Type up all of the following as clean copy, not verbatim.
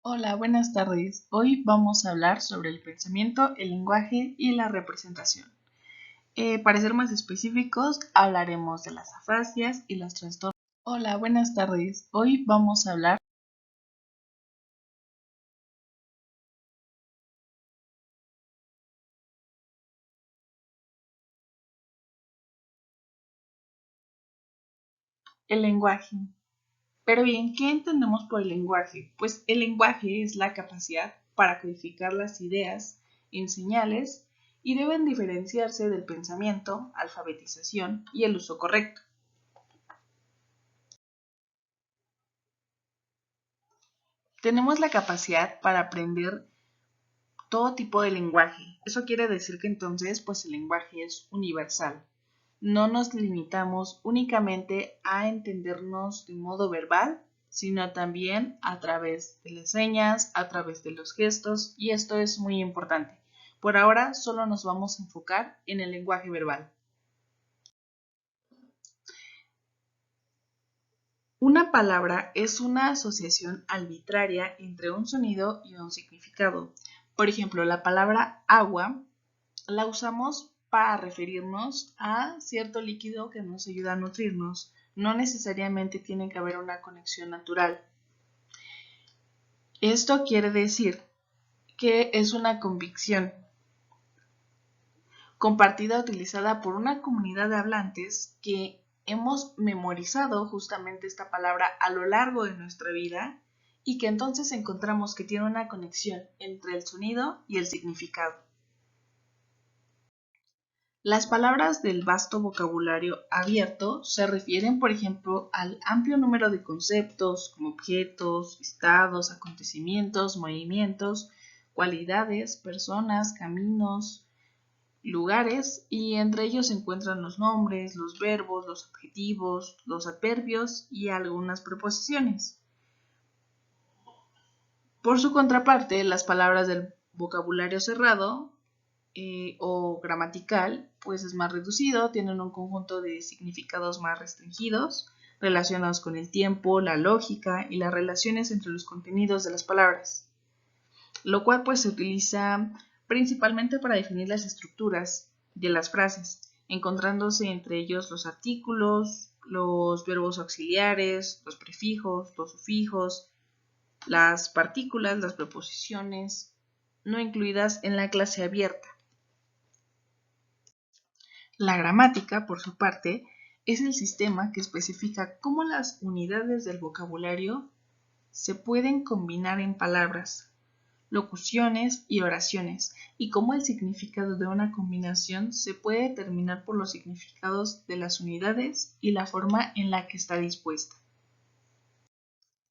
Hola, buenas tardes. Hoy vamos a hablar sobre el pensamiento, el lenguaje y la representación. Para ser más específicos, hablaremos de las afasias y los trastornos. Hola, buenas tardes. Hoy vamos a hablar del lenguaje. Pero bien, ¿qué entendemos por el lenguaje? Pues el lenguaje es la capacidad para codificar las ideas en señales y deben diferenciarse del pensamiento, alfabetización y el uso correcto. Tenemos la capacidad para aprender todo tipo de lenguaje. Eso quiere decir que entonces, pues el lenguaje es universal. No nos limitamos únicamente a entendernos de modo verbal, sino también a través de las señas, a través de los gestos, y esto es muy importante. Por ahora solo nos vamos a enfocar en el lenguaje verbal. Una palabra es una asociación arbitraria entre un sonido y un significado. Por ejemplo, la palabra agua la usamos para referirnos a cierto líquido que nos ayuda a nutrirnos. No necesariamente tiene que haber una conexión natural. Esto quiere decir que es una convicción compartida utilizada por una comunidad de hablantes que hemos memorizado justamente esta palabra a lo largo de nuestra vida y que entonces encontramos que tiene una conexión entre el sonido y el significado. Las palabras del vasto vocabulario abierto se refieren, por ejemplo, al amplio número de conceptos como objetos, estados, acontecimientos, movimientos, cualidades, personas, caminos, lugares, y entre ellos se encuentran los nombres, los verbos, los adjetivos, los adverbios y algunas preposiciones. Por su contraparte, las palabras del vocabulario cerrado o gramatical, pues es más reducido, tienen un conjunto de significados más restringidos, relacionados con el tiempo, la lógica y las relaciones entre los contenidos de las palabras, lo cual pues se utiliza principalmente para definir las estructuras de las frases, encontrándose entre ellos los artículos, los verbos auxiliares, los prefijos, los sufijos, las partículas, las preposiciones, no incluidas en la clase abierta. La gramática, por su parte, es el sistema que especifica cómo las unidades del vocabulario se pueden combinar en palabras, locuciones y oraciones, y cómo el significado de una combinación se puede determinar por los significados de las unidades y la forma en la que está dispuesta.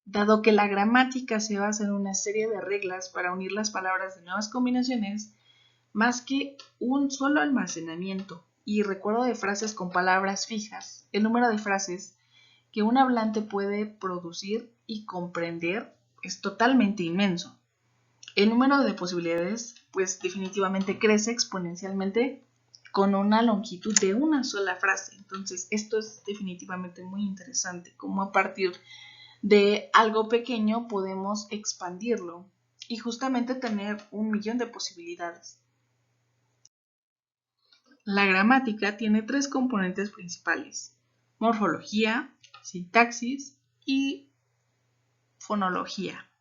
Dado que la gramática se basa en una serie de reglas para unir las palabras de nuevas combinaciones, más que un solo almacenamiento y recuerdo de frases con palabras fijas, el número de frases que un hablante puede producir y comprender es totalmente inmenso. El número de posibilidades, pues definitivamente crece exponencialmente con una longitud de una sola frase. Entonces, esto es definitivamente muy interesante, cómo a partir de algo pequeño podemos expandirlo y justamente tener un millón de posibilidades. La gramática tiene tres componentes principales: morfología, sintaxis y fonología.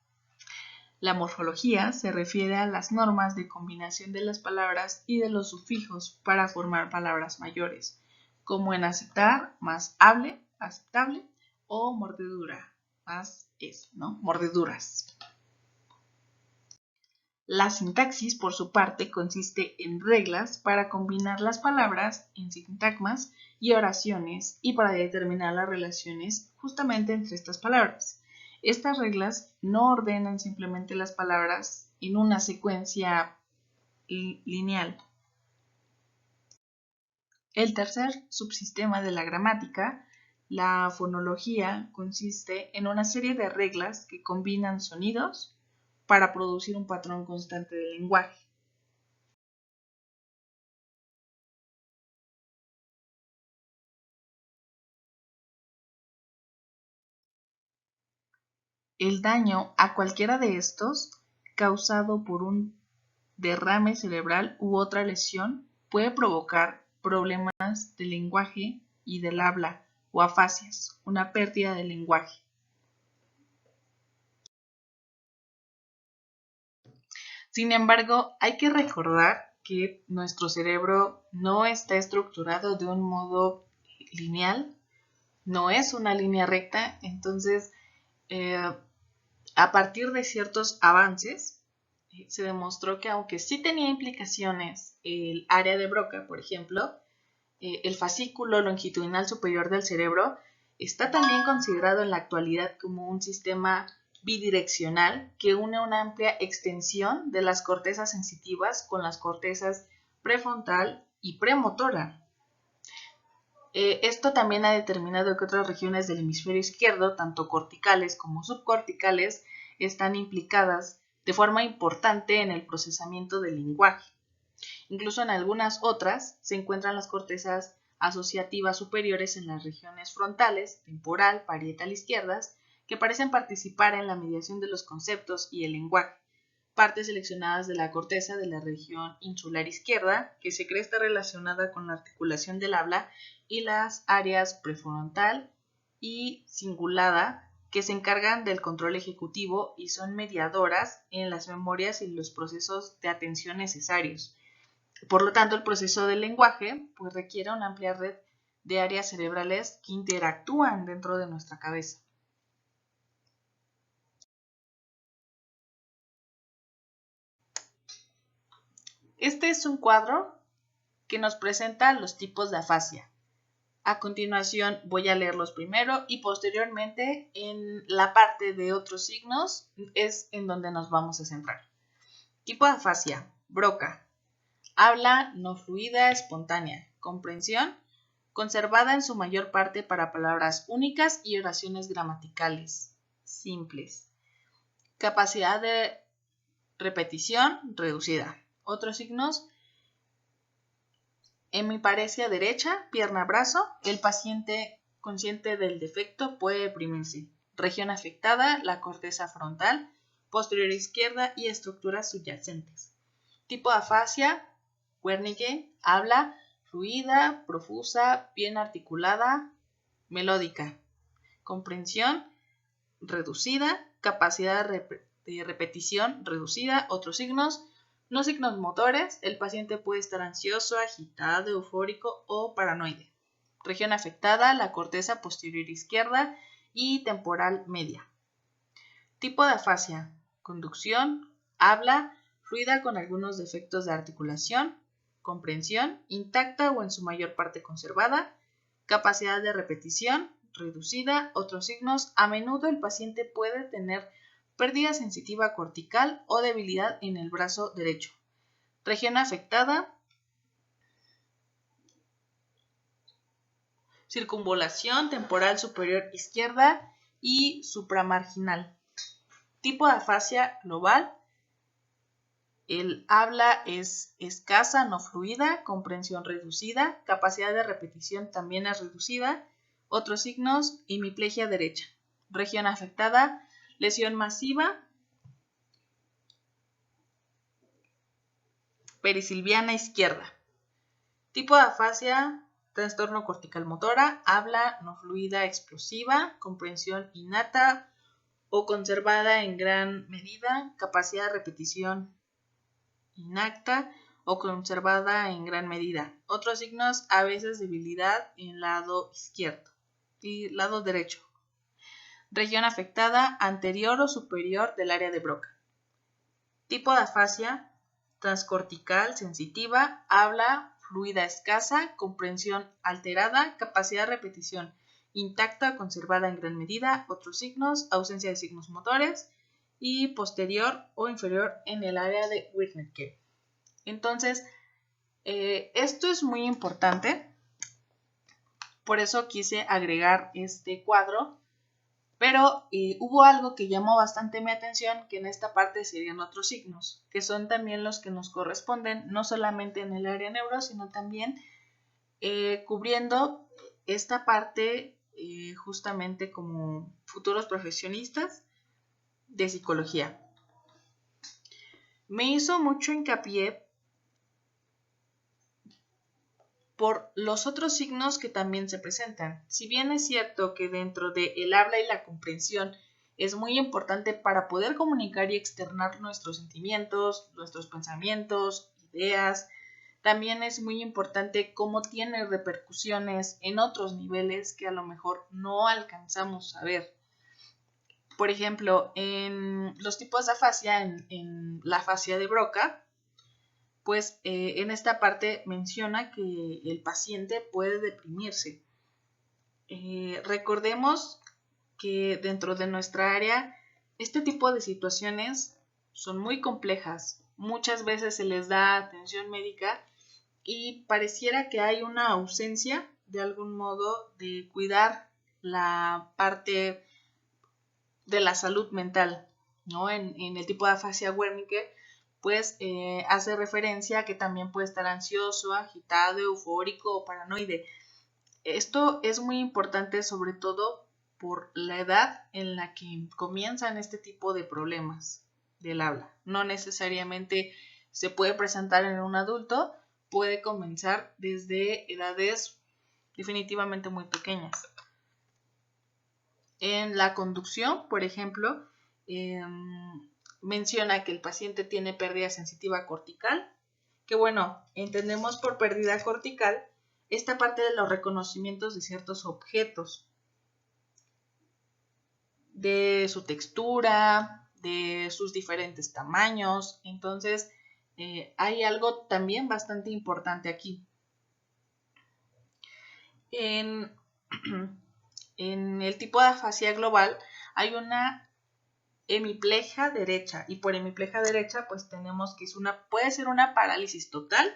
La morfología se refiere a las normas de combinación de las palabras y de los sufijos para formar palabras mayores, como en aceptar más hable, aceptable, o mordedura, más es, ¿no? Mordeduras. La sintaxis, por su parte, consiste en reglas para combinar las palabras en sintagmas y oraciones y para determinar las relaciones justamente entre estas palabras. Estas reglas no ordenan simplemente las palabras en una secuencia lineal. El tercer subsistema de la gramática, la fonología, consiste en una serie de reglas que combinan sonidos para producir un patrón constante de lenguaje. El daño a cualquiera de estos, causado por un derrame cerebral u otra lesión, puede provocar problemas del lenguaje y del habla o afasias, una pérdida del lenguaje. Sin embargo, hay que recordar que nuestro cerebro no está estructurado de un modo lineal, no es una línea recta, entonces a partir de ciertos avances se demostró que aunque sí tenía implicaciones el área de Broca, por ejemplo, el fascículo longitudinal superior del cerebro está también considerado en la actualidad como un sistema bidireccional que une una amplia extensión de las cortezas sensitivas con las cortezas prefrontal y premotora. Esto también ha determinado que otras regiones del hemisferio izquierdo, tanto corticales como subcorticales, están implicadas de forma importante en el procesamiento del lenguaje. Incluso en algunas otras se encuentran las cortezas asociativas superiores en las regiones frontales, temporal, parietal izquierdas, que parecen participar en la mediación de los conceptos y el lenguaje. Partes seleccionadas de la corteza de la región insular izquierda, que se cree está relacionada con la articulación del habla, y las áreas prefrontal y cingulada, que se encargan del control ejecutivo y son mediadoras en las memorias y los procesos de atención necesarios. Por lo tanto, el proceso del lenguaje pues, requiere una amplia red de áreas cerebrales que interactúan dentro de nuestra cabeza. Este es un cuadro que nos presenta los tipos de afasia. A continuación voy a leerlos primero y posteriormente en la parte de otros signos es en donde nos vamos a centrar. Tipo de afasia, Broca. Habla no fluida, espontánea. Comprensión, conservada en su mayor parte para palabras únicas y oraciones gramaticales simples. Capacidad de repetición reducida. Otros signos, hemiparesia derecha, pierna-brazo. El paciente consciente del defecto puede deprimirse. Región afectada, la corteza frontal, posterior izquierda y estructuras subyacentes. Tipo de afasia, Wernicke, habla fluida, profusa, bien articulada, melódica. Comprensión reducida, capacidad de repetición reducida. Otros signos, no signos motores, el paciente puede estar ansioso, agitado, eufórico o paranoide. Región afectada, la corteza posterior izquierda y temporal media. Tipo de afasia, conducción, habla fluida con algunos defectos de articulación, comprensión, intacta o en su mayor parte conservada, capacidad de repetición, reducida. Otros signos, a menudo el paciente puede tener pérdida sensitiva cortical o debilidad en el brazo derecho. Región afectada, circunvolación temporal superior izquierda y supramarginal. Tipo de afasia global, el habla es escasa, no fluida, comprensión reducida, capacidad de repetición también es reducida. Otros signos, hemiplegia derecha. Región afectada, lesión masiva, perisilviana izquierda. Tipo de afasia, trastorno cortical motora, habla no fluida explosiva, comprensión innata o conservada en gran medida, capacidad de repetición inacta o conservada en gran medida. Otros signos, a veces debilidad en lado izquierdo y lado derecho. Región afectada, anterior o superior del área de Broca. Tipo de afasia, transcortical sensitiva, habla fluida escasa, comprensión alterada, capacidad de repetición intacta o conservada en gran medida. Otros signos, ausencia de signos motores y posterior o inferior en el área de Wernicke. Entonces, esto es muy importante, por eso quise agregar este cuadro, pero hubo algo que llamó bastante mi atención, que en esta parte serían otros signos, que son también los que nos corresponden, no solamente en el área neuro, sino también cubriendo esta parte justamente como futuros profesionistas. de psicología. Me hizo mucho hincapié por los otros signos que también se presentan. Si bien es cierto que dentro del habla y la comprensión es muy importante para poder comunicar y externar nuestros sentimientos, nuestros pensamientos, ideas, también es muy importante cómo tiene repercusiones en otros niveles que a lo mejor no alcanzamos a ver. Por ejemplo, en los tipos de afasia, en la afasia de Broca, pues en esta parte menciona que el paciente puede deprimirse. Recordemos que dentro de nuestra área, este tipo de situaciones son muy complejas. Muchas veces se les da atención médica y pareciera que hay una ausencia, de algún modo, de cuidar la parte de la salud mental, ¿no? En el tipo de afasia Wernicke, pues hace referencia a que también puede estar ansioso, agitado, eufórico o paranoide. Esto es muy importante, sobre todo por la edad en la que comienzan este tipo de problemas del habla. No necesariamente se puede presentar en un adulto, puede comenzar desde edades definitivamente muy pequeñas. En la conducción, por ejemplo, menciona que el paciente tiene pérdida sensitiva cortical, que bueno, entendemos por pérdida cortical esta parte de los reconocimientos de ciertos objetos, de su textura, de sus diferentes tamaños. Entonces, hay algo también bastante importante aquí. En el tipo de afasia global hay una hemiplegia derecha, y por hemiplegia derecha pues tenemos que puede ser una parálisis total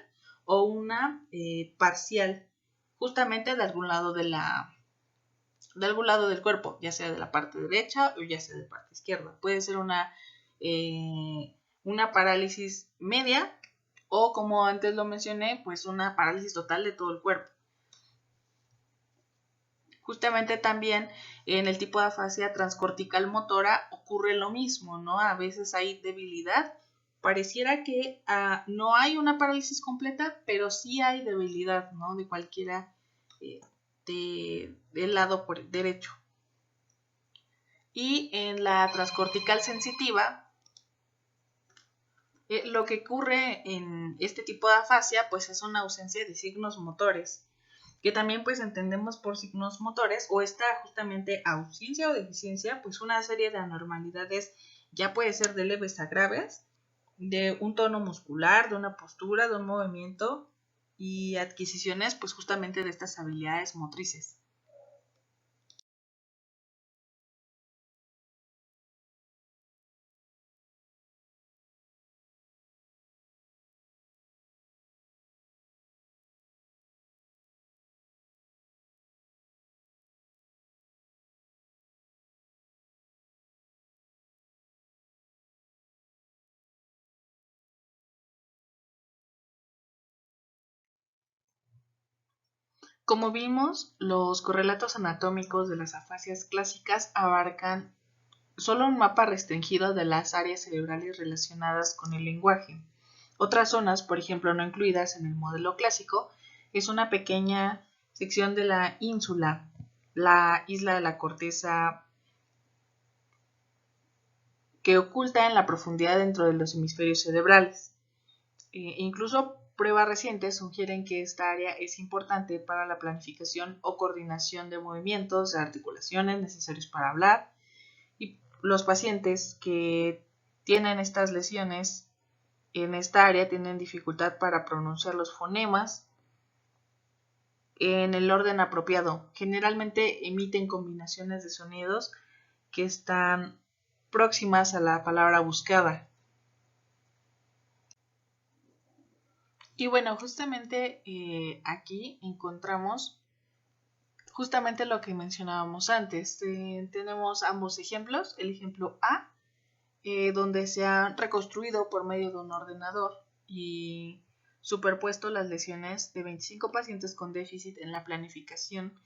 o una parcial, justamente de algún lado del cuerpo, ya sea de la parte derecha o ya sea de la parte izquierda. Puede ser una parálisis media o, como antes lo mencioné, pues una parálisis total de todo el cuerpo. Justamente también en el tipo de afasia transcortical motora ocurre lo mismo, ¿no? A veces hay debilidad. Pareciera que no hay una parálisis completa, pero sí hay debilidad, ¿no? De cualquiera del lado derecho. Y en la transcortical sensitiva, lo que ocurre en este tipo de afasia, pues es una ausencia de signos motores, que también pues entendemos por signos motores o esta justamente ausencia o deficiencia, pues una serie de anormalidades, ya puede ser de leves a graves, de un tono muscular, de una postura, de un movimiento y adquisiciones pues justamente de estas habilidades motrices. Como vimos, los correlatos anatómicos de las afasias clásicas abarcan solo un mapa restringido de las áreas cerebrales relacionadas con el lenguaje. Otras zonas, por ejemplo, no incluidas en el modelo clásico, es una pequeña sección de la ínsula, la isla de la corteza que oculta en la profundidad dentro de los hemisferios cerebrales. Incluso pruebas recientes sugieren que esta área es importante para la planificación o coordinación de movimientos, de articulaciones necesarios para hablar, y los pacientes que tienen estas lesiones en esta área tienen dificultad para pronunciar los fonemas en el orden apropiado. Generalmente emiten combinaciones de sonidos que están próximas a la palabra buscada. Y bueno, justamente aquí encontramos justamente lo que mencionábamos antes. Tenemos ambos ejemplos. El ejemplo A, donde se han reconstruido por medio de un ordenador y superpuesto las lesiones de 25 pacientes con déficit en la planificación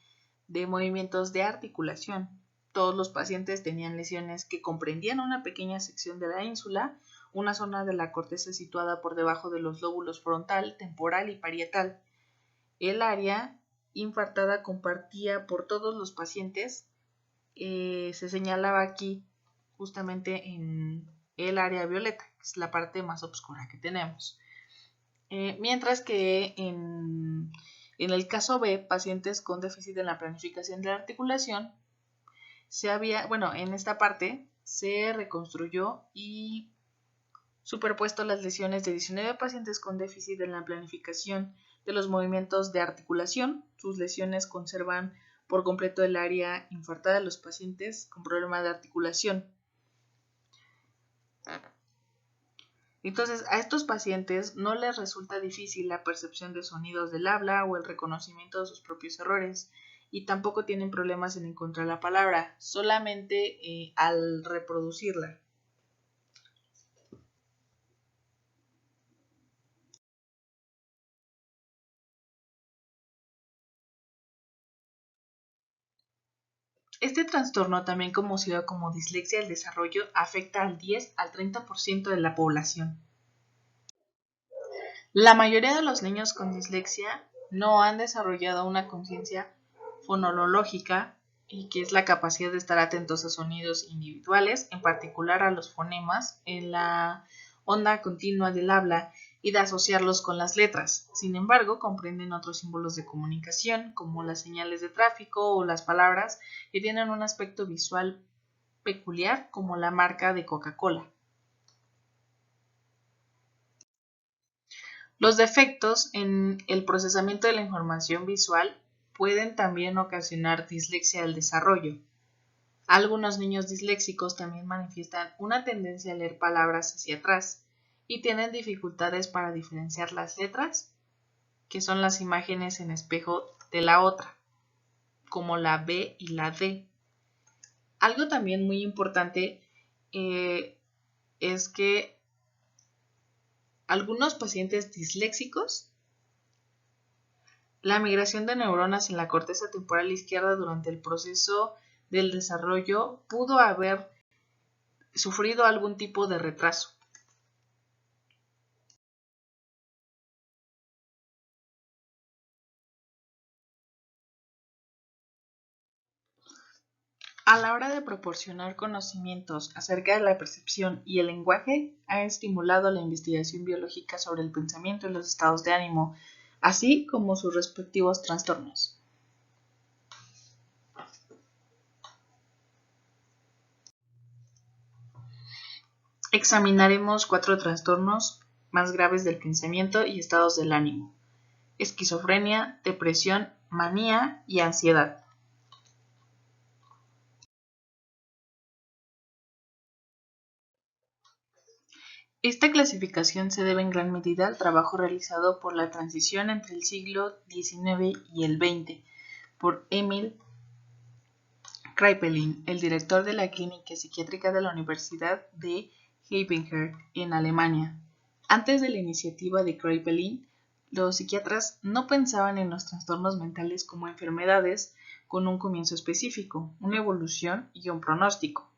de movimientos de articulación. Todos los pacientes tenían lesiones que comprendían una pequeña sección de la ínsula, una zona de la corteza situada por debajo de los lóbulos frontal, temporal y parietal. El área infartada compartía por todos los pacientes, se señalaba aquí justamente en el área violeta, que es la parte más oscura que tenemos. Mientras que en el caso B, pacientes con déficit en la planificación de la articulación, en esta parte se reconstruyó y superpuesto las lesiones de 19 pacientes con déficit en la planificación de los movimientos de articulación. Sus lesiones conservan por completo el área infartada de los pacientes con problema de articulación. Entonces, a estos pacientes no les resulta difícil la percepción de sonidos del habla o el reconocimiento de sus propios errores, y tampoco tienen problemas en encontrar la palabra, solamente al reproducirla. Este trastorno, también conocido como dislexia del desarrollo, afecta al 10 al 30% de la población. La mayoría de los niños con dislexia no han desarrollado una conciencia fonológica, y que es la capacidad de estar atentos a sonidos individuales, en particular a los fonemas, en la onda continua del habla y de asociarlos con las letras. Sin embargo, comprenden otros símbolos de comunicación, como las señales de tráfico o las palabras que tienen un aspecto visual peculiar, como la marca de Coca-Cola. Los defectos en el procesamiento de la información visual pueden también ocasionar dislexia del desarrollo. Algunos niños disléxicos también manifiestan una tendencia a leer palabras hacia atrás y tienen dificultades para diferenciar las letras, que son las imágenes en espejo de la otra, como la B y la D. Algo también muy importante es que algunos pacientes disléxicos, la migración de neuronas en la corteza temporal izquierda durante el proceso del desarrollo pudo haber sufrido algún tipo de retraso. A la hora de proporcionar conocimientos acerca de la percepción y el lenguaje, ha estimulado la investigación biológica sobre el pensamiento y los estados de ánimo, así como sus respectivos trastornos. Examinaremos 4 trastornos más graves del pensamiento y estados del ánimo: esquizofrenia, depresión, manía y ansiedad. Esta clasificación se debe en gran medida al trabajo realizado por la transición entre el siglo XIX y el XX por Emil Kraepelin, el director de la Clínica Psiquiátrica de la Universidad de Heidelberg en Alemania. Antes de la iniciativa de Kraepelin, los psiquiatras no pensaban en los trastornos mentales como enfermedades con un comienzo específico, una evolución y un pronóstico.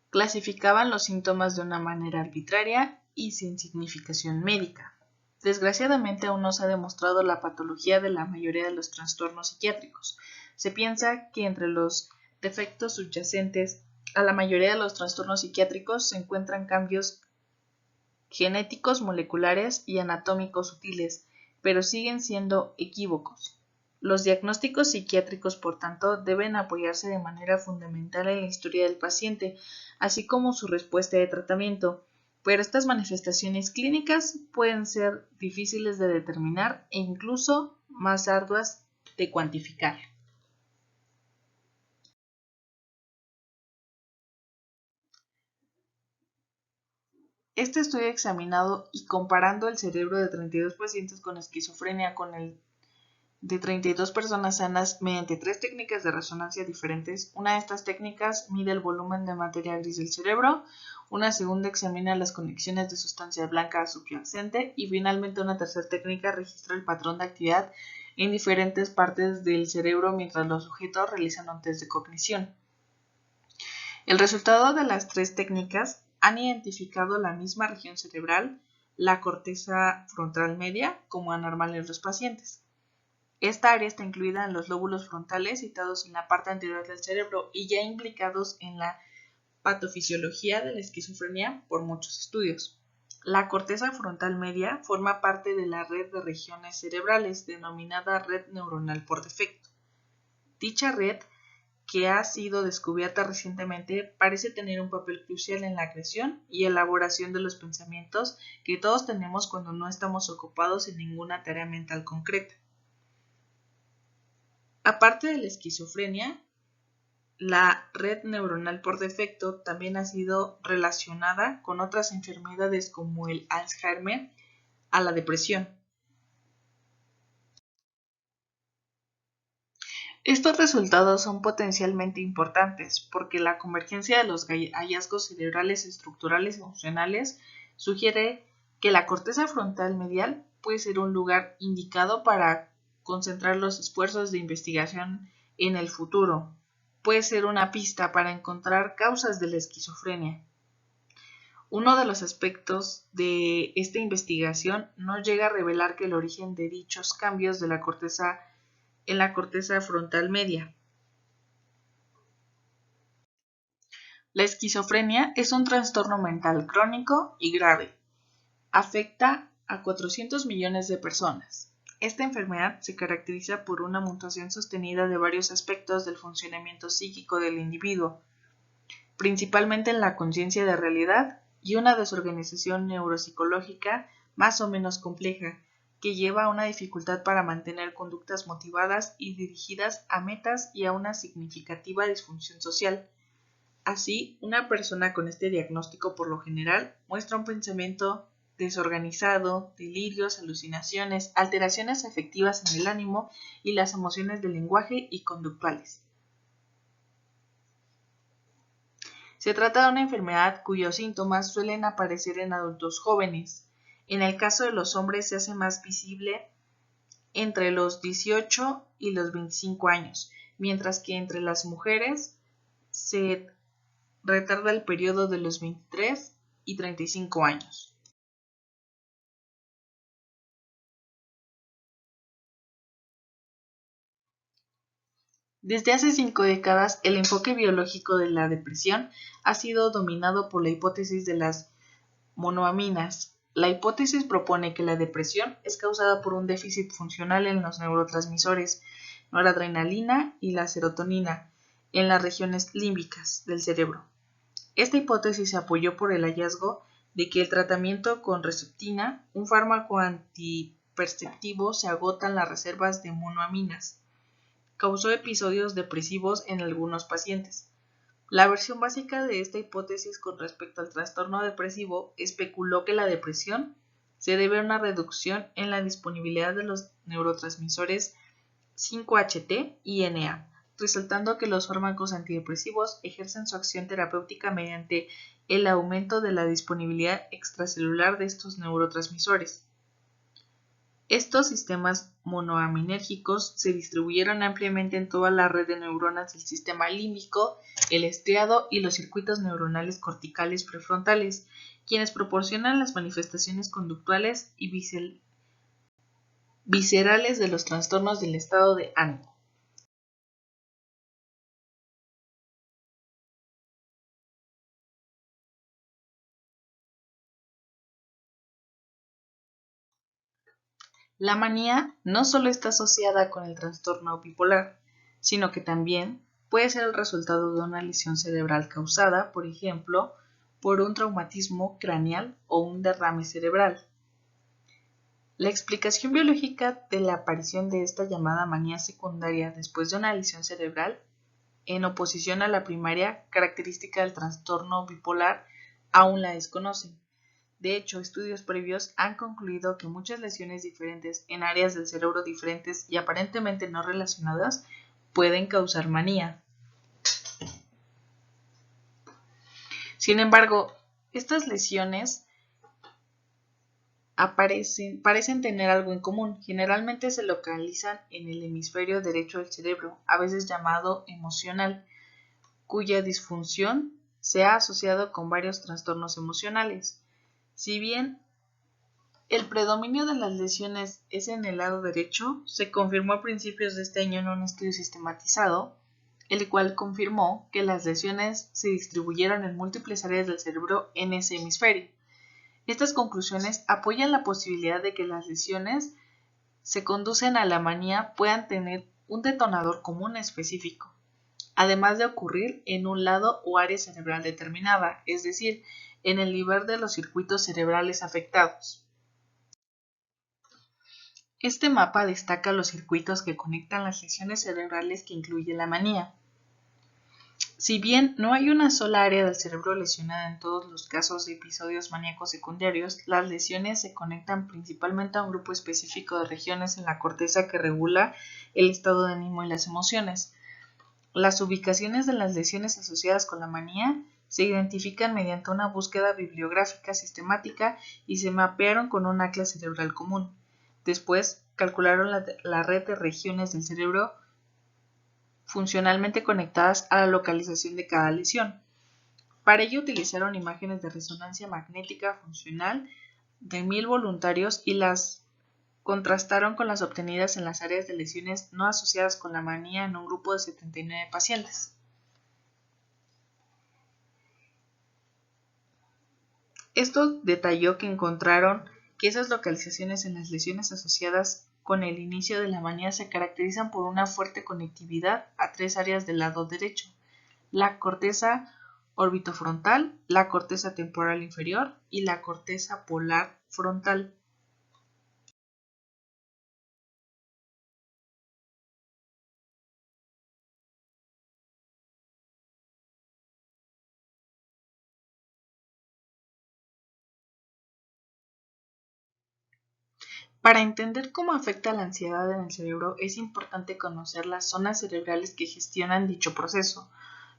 Clasificaban los síntomas de una manera arbitraria y sin significación médica. Desgraciadamente aún no se ha demostrado la patología de la mayoría de los trastornos psiquiátricos. Se piensa que entre los defectos subyacentes a la mayoría de los trastornos psiquiátricos se encuentran cambios genéticos, moleculares y anatómicos sutiles, pero siguen siendo equívocos. Los diagnósticos psiquiátricos, por tanto, deben apoyarse de manera fundamental en la historia del paciente, así como su respuesta de tratamiento, pero estas manifestaciones clínicas pueden ser difíciles de determinar e incluso más arduas de cuantificar. Este estudio examinado y comparando el cerebro de 32 pacientes con esquizofrenia con el de 32 personas sanas mediante 3 técnicas de resonancia diferentes. Una de estas técnicas mide el volumen de materia gris del cerebro, una segunda examina las conexiones de sustancia blanca subyacente y finalmente una tercera técnica registra el patrón de actividad en diferentes partes del cerebro mientras los sujetos realizan un test de cognición. El resultado de las tres técnicas han identificado la misma región cerebral, la corteza frontal media, como anormal en los pacientes. Esta área está incluida en los lóbulos frontales situados en la parte anterior del cerebro y ya implicados en la patofisiología de la esquizofrenia por muchos estudios. La corteza frontal media forma parte de la red de regiones cerebrales denominada red neuronal por defecto. Dicha red, que ha sido descubierta recientemente, parece tener un papel crucial en la creación y elaboración de los pensamientos que todos tenemos cuando no estamos ocupados en ninguna tarea mental concreta. Aparte de la esquizofrenia, la red neuronal por defecto también ha sido relacionada con otras enfermedades como el Alzheimer, a la depresión. Estos resultados son potencialmente importantes porque la convergencia de los hallazgos cerebrales estructurales y funcionales sugiere que la corteza frontal medial puede ser un lugar indicado para concentrar los esfuerzos de investigación en el futuro. Puede ser una pista para encontrar causas de la esquizofrenia. Uno de los aspectos de esta investigación no llega a revelar que el origen de dichos cambios de la corteza en la corteza frontal media. La esquizofrenia es un trastorno mental crónico y grave. Afecta a 400 millones de personas. Esta enfermedad se caracteriza por una mutación sostenida de varios aspectos del funcionamiento psíquico del individuo, principalmente en la conciencia de realidad y una desorganización neuropsicológica más o menos compleja, que lleva a una dificultad para mantener conductas motivadas y dirigidas a metas y a una significativa disfunción social. Así, una persona con este diagnóstico por lo general muestra un pensamiento desorganizado, delirios, alucinaciones, alteraciones afectivas en el ánimo y las emociones del lenguaje y conductuales. Se trata de una enfermedad cuyos síntomas suelen aparecer en adultos jóvenes. En el caso de los hombres se hace más visible entre los 18 y los 25 años, mientras que entre las mujeres se retarda el periodo de los 23 y 35 años. Desde hace 5 décadas, el enfoque biológico de la depresión ha sido dominado por la hipótesis de las monoaminas. La hipótesis propone que la depresión es causada por un déficit funcional en los neurotransmisores noradrenalina y la serotonina en las regiones límbicas del cerebro. Esta hipótesis se apoyó por el hallazgo de que el tratamiento con Herceptina, un fármaco antiperceptivo, se agotan las reservas de monoaminas. Causó episodios depresivos en algunos pacientes. La versión básica de esta hipótesis con respecto al trastorno depresivo especuló que la depresión se debe a una reducción en la disponibilidad de los neurotransmisores 5-HT y NA, resaltando que los fármacos antidepresivos ejercen su acción terapéutica mediante el aumento de la disponibilidad extracelular de estos neurotransmisores. Estos sistemas monoaminérgicos se distribuyeron ampliamente en toda la red de neuronas del sistema límbico, el estriado y los circuitos neuronales corticales prefrontales, quienes proporcionan las manifestaciones conductuales y viscerales de los trastornos del estado de ánimo. La manía no solo está asociada con el trastorno bipolar, sino que también puede ser el resultado de una lesión cerebral causada, por ejemplo, por un traumatismo craneal o un derrame cerebral. La explicación biológica de la aparición de esta llamada manía secundaria después de una lesión cerebral, en oposición a la primaria característica del trastorno bipolar, aún la desconocen. De hecho, estudios previos han concluido que muchas lesiones diferentes en áreas del cerebro diferentes y aparentemente no relacionadas pueden causar manía. Sin embargo, estas lesiones parecen tener algo en común. Generalmente se localizan en el hemisferio derecho del cerebro, a veces llamado emocional, cuya disfunción se ha asociado con varios trastornos emocionales. Si bien el predominio de las lesiones es en el lado derecho, se confirmó a principios de este año en un estudio sistematizado, el cual confirmó que las lesiones se distribuyeron en múltiples áreas del cerebro en ese hemisferio. Estas conclusiones apoyan la posibilidad de que las lesiones se conducen a la manía puedan tener un detonador común específico, además de ocurrir en un lado o área cerebral determinada, es decir, en el nivel de los circuitos cerebrales afectados. Este mapa destaca los circuitos que conectan las lesiones cerebrales que incluye la manía. Si bien no hay una sola área del cerebro lesionada en todos los casos de episodios maníacos secundarios, las lesiones se conectan principalmente a un grupo específico de regiones en la corteza que regula el estado de ánimo y las emociones. Las ubicaciones de las lesiones asociadas con la manía se identifican mediante una búsqueda bibliográfica sistemática y se mapearon con un atlas cerebral común. Después, calcularon la red de regiones del cerebro funcionalmente conectadas a la localización de cada lesión. Para ello utilizaron imágenes de resonancia magnética funcional de 1000 voluntarios y las contrastaron con las obtenidas en las áreas de lesiones no asociadas con la manía en un grupo de 79 pacientes. Esto detalló que encontraron que esas localizaciones en las lesiones asociadas con el inicio de la manía se caracterizan por una fuerte conectividad a tres áreas del lado derecho: la corteza orbitofrontal, la corteza temporal inferior y la corteza polar frontal. Para entender cómo afecta la ansiedad en el cerebro, es importante conocer las zonas cerebrales que gestionan dicho proceso.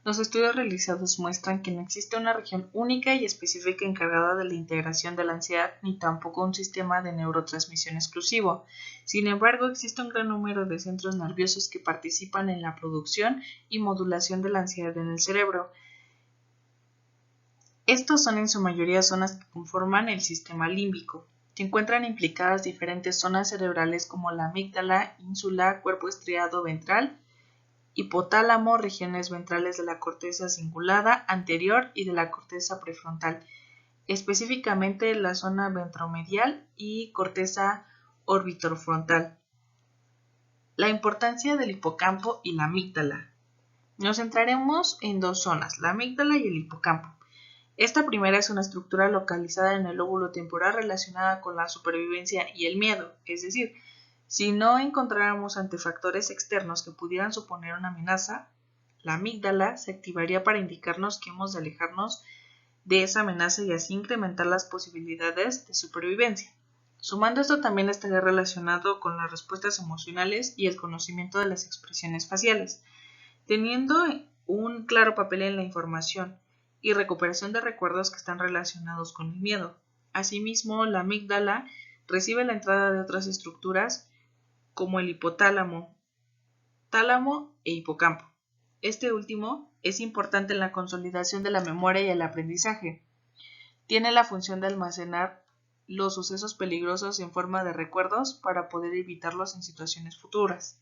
Los estudios realizados muestran que no existe una región única y específica encargada de la integración de la ansiedad, ni tampoco un sistema de neurotransmisión exclusivo. Sin embargo, existe un gran número de centros nerviosos que participan en la producción y modulación de la ansiedad en el cerebro. Estos son en su mayoría zonas que conforman el sistema límbico. Se encuentran implicadas diferentes zonas cerebrales como la amígdala, ínsula, cuerpo estriado ventral, hipotálamo, regiones ventrales de la corteza cingulada anterior y de la corteza prefrontal, específicamente la zona ventromedial y corteza orbitofrontal. La importancia del hipocampo y la amígdala. Nos centraremos en dos zonas, la amígdala y el hipocampo. Esta primera es una estructura localizada en el lóbulo temporal relacionada con la supervivencia y el miedo, es decir, si no encontráramos ante factores externos que pudieran suponer una amenaza, la amígdala se activaría para indicarnos que hemos de alejarnos de esa amenaza y así incrementar las posibilidades de supervivencia. Sumando esto también estaría relacionado con las respuestas emocionales y el conocimiento de las expresiones faciales, teniendo un claro papel en la información y recuperación de recuerdos que están relacionados con el miedo. Asimismo, la amígdala recibe la entrada de otras estructuras como el hipotálamo, tálamo e hipocampo. Este último es importante en la consolidación de la memoria y el aprendizaje. Tiene la función de almacenar los sucesos peligrosos en forma de recuerdos para poder evitarlos en situaciones futuras.